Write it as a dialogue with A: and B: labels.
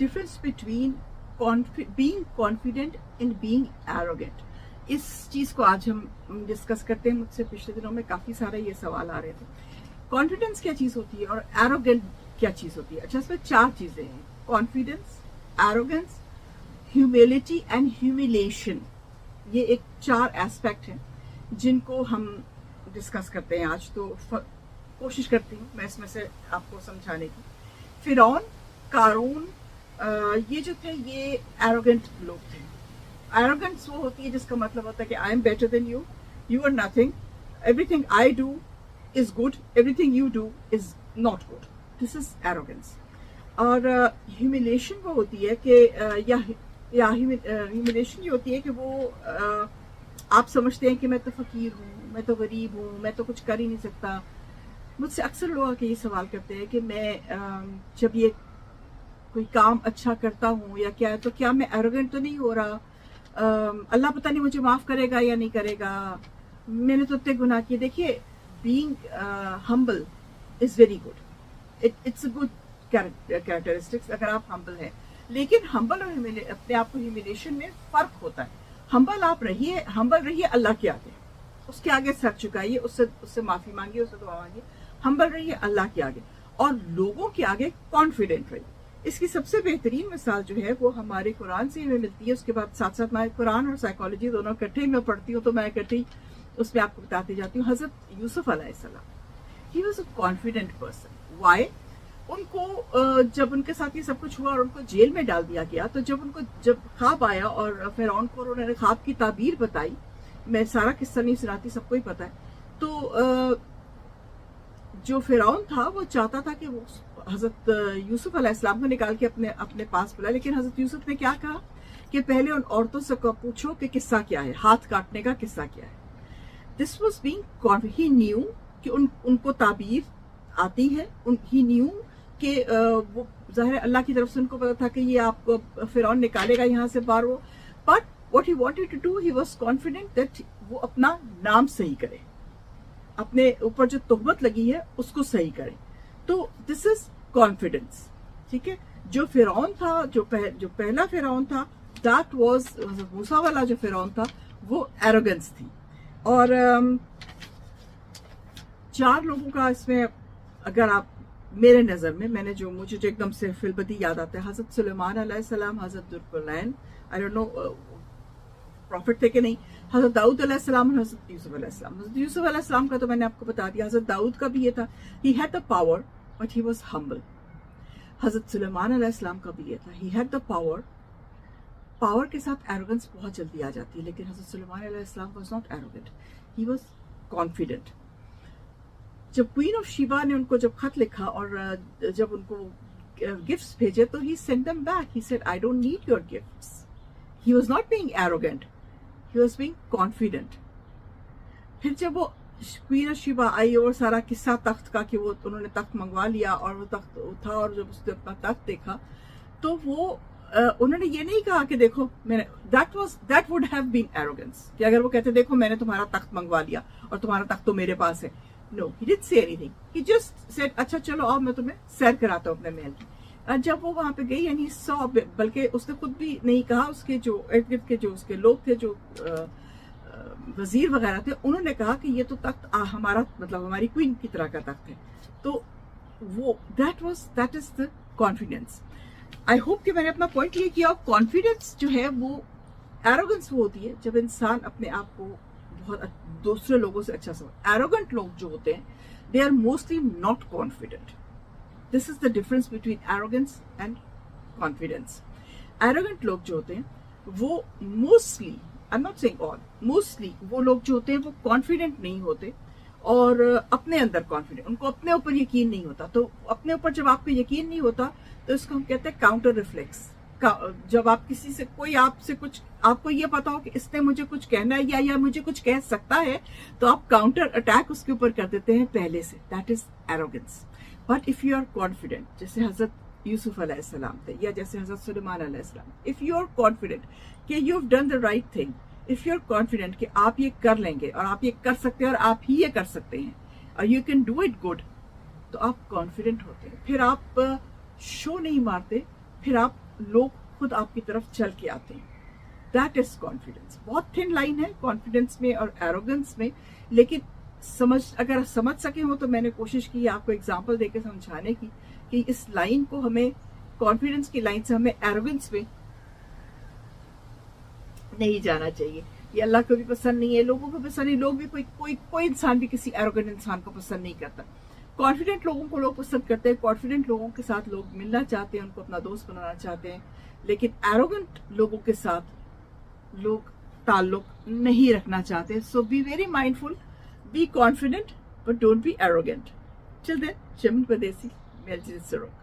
A: difference between being confident and being arrogant. इस चीज को आज हम डिस्कस करते हैं. मुझसे पिछले दिनों में काफी सारे ये सवाल आ रहे थे. कॉन्फिडेंस क्या चीज होती है और एरोगेंट क्या चीज होती है? अच्छा, इसमें 4 चीजें हैं: confidence, arrogance, humility and humiliation. ये एक 4 एस्पेक्ट हैं जिनको हम डिस्कस करते हैं आज. तो कोशिश करती हूँ मैं इसमें से आपको समझाने की. फिरौन, कारून, ये जो थे ये एरोगेंट लोग थे. एरोगेंस वो होती है जिसका मतलब होता है कि I am better than you, you are nothing, everything I do is good, everything you do is not good. This is arrogance. और ह्यूमिलेशन वो होती है कि या ह्यूमिलेशन ये होती है कि वो आप समझते हैं कि मैं तो फकीर हूँ, मैं तो गरीब हूँ, मैं तो कुछ कर ही नहीं सकता. मुझसे अक्सर लोग आके ये सवाल करते हैं कि मैं जब ये कोई काम अच्छा करता हूँ या क्या है तो क्या मैं एरोगेंट तो नहीं हो रहा? अल्लाह पता नहीं मुझे माफ करेगा या नहीं करेगा, मैंने तो इतने गुनाह किए. देखिए, being humble is very good. It's a good characteristics अगर आप हम्बल हैं. लेकिन हम्बल और अपने आप को ह्यूमिलेशन में फर्क होता है. हम्बल आप रहिए, हम्बल रहिए अल्लाह के आगे, उसके आगे सर झुकाइए, उससे माफी मांगिए, उससे दुआ मांगिए. हम्बल रहिए अल्लाह के आगे और लोगों के आगे कॉन्फिडेंट रहिए. इसकी सबसे बेहतरीन मिसाल जो है वो हमारे कुरान से हमें मिलती है. उसके बाद साथ साथ मैं कुरान और साइकोलॉजी दोनों इकट्ठे मैं पढ़ती हूँ, तो मैं इकट्ठी उसमें आपको बताती जाती हूँ. हजरत यूसुफ अलैहिस्सलाम, he was a confident person. Why? उनको जब उनके साथ ये सब कुछ हुआ और उनको जेल में डाल दिया गया, तो जब ख्वाब आया और फिरौन को उन्होंने ख्वाब की ताबीर बताई, मैं सारा किस्सा नहीं सुनाती, सबको ही पता है. तो जो फिरौन था वो चाहता था कि वो हजरत यूसुफ अलैहिस्सलाम को निकाल के अपने पास बुलाए. लेकिन हजरत यूसुफ ने क्या कहा कि पहले उन औरतों से पूछो कि किस्सा क्या है, हाथ काटने का किस्सा क्या है. This was being, he new कि उनको ताबीर आती है. ही न्यू कि वो ज़ाहिर अल्लाह की तरफ से उनको पता था कि ये आपको फिरौन निकालेगा यहाँ से बाहर. वो but what he wanted to do, he was confident that वो अपना नाम सही करे, अपने ऊपर जो तोहमत लगी है उसको सही करे. तो दिस इज कॉन्फिडेंस. ठीक है. जो फिरौन था, जो पहला फिरौन था, दैट वाज मूसा वाला जो फिरौन था, वो एरोगेंस थी. और 4 लोगों का इसमें अगर आप मेरे नजर में मुझे जो एकदम से फिलबदी याद आता है, हजरत सुलेमान अलैहिस्सलाम, हजरत दुल्कुरनैन, आई डोंट नो प्रॉफिट थे कि नहीं, हजरत दाऊद अलैहिस्सलाम और हजरत यूसुफ अलैहिस्सलाम. हजरत यूसुफ अलैहिस्सलाम का तो मैंने आपको बता दिया. हजरत दाऊद का भी ये था, he had the power but he was humble. हजरत सुलेमान अलैहिस्सलाम का भी ये था, ही हैड द पावर के साथ एरोगेंस बहुत जल्दी आ जाती है. लेकिन हजरत सुलेमान अलैहिस्सलाम was not arrogant, he was confident. जब क्वीन ऑफ शीबा ने उनको जब खत लिखा और जब उनको गिफ्ट्स भेजे, तो ही sent them back. He said I don't need your gifts. He was not being arrogant, he was being confident. फिर जब वो क्वीन ऑफ शीबा आई और सारा किस्सा तख्त का कि वो उन्होंने तख्त मंगवा लिया और वो तख्त उठा और जब उसने अपना तख्त देखा, तो वो उन्होंने ये नहीं कहा कि देखो मैंने, that would have been arrogance, कि अगर वो कहते देखो मैंने तुम्हारा तख्त मंगवा लिया और तुम्हारा तख्त तो मेरे पास है. No, he didn't say anything. He just said, अच्छा चलो आओ मैं तुम्हें सैर कराता हूँ अपने महल की. जब वो वहां पे गई and he saw, बल्कि उसने खुद भी नहीं कहा, उसके जो इर्द गिर्द के जो उसके लोग थे, जो वजीर वगैरह थे, उन्होंने कहा कि ये तो तख्त हमारा, मतलब हमारी क्वीन की तरह का तख्त है. तो वो that is the confidence. I hope कि मैंने अपना पॉइंट क्लियर किया. कॉन्फिडेंस जो है वो, एरोगेंस वो होती है जब इंसान अपने आप को बहुत दूसरे लोगों से अच्छा समझ. एरोगेंट लोग जो होते हैं, they are mostly not confident. This is the difference between arrogance and confidence. Arrogant लोग जो होते हैं वो mostly, I am not saying all, mostly वो लोग जो होते हैं वो कॉन्फिडेंट नहीं होते और अपने अंदर कॉन्फिडेंट, उनको अपने ऊपर यकीन नहीं होता. तो अपने ऊपर जब आपको यकीन नहीं होता तो इसको हम कहते हैं काउंटर रिफ्लेक्स. जब आप किसी से, कोई आपसे कुछ, आपको ये पता हो कि इसने मुझे कुछ कहना है या मुझे कुछ कह सकता है, तो आप काउंटर अटैक उसके ऊपर कर देते हैं पहले से. That is arrogance. But if you are confident, जैसे हजरत यूसुफ अलैहिस्सलाम थे या जैसे हजरत सुलेमान अलैहिस्सलाम, इफ यू आर कॉन्फिडेंट कि you have done the right thing, if you are confident कि आप ये कर लेंगे और आप ये कर सकते हैं और आप ही ये कर सकते हैं और you can do it good, तो आप कॉन्फिडेंट होते हैं. फिर आप शो नहीं मारते, फिर आप लोग खुद आपकी तरफ चल के आते हैं. That is confidence. बहुत थिन लाइन है कॉन्फिडेंस में और एरोगेंस में, लेकिन अगर समझ सके हो तो मैंने कोशिश की आपको एग्जाम्पल देकर समझाने की कि इस लाइन को हमें, कॉन्फिडेंस की लाइन से हमें एरोगेंस में नहीं जाना चाहिए. ये अल्लाह को भी पसंद नहीं है, लोगों को पसंद नहीं. लोग भी कोई इंसान भी किसी एरोगेंट इंसान को पसंद नहीं करता. कॉन्फिडेंट लोगों को लोग पसंद करते हैं, कॉन्फिडेंट लोगों के साथ लोग मिलना चाहते हैं, उनको अपना दोस्त बनाना चाहते हैं. लेकिन एरोगेंट लोगों के साथ लोग ताल्लुक नहीं रखना चाहते. So be very mindful, be confident but don't be arrogant. Till then, Chaman Padesi, Meljit Sarok.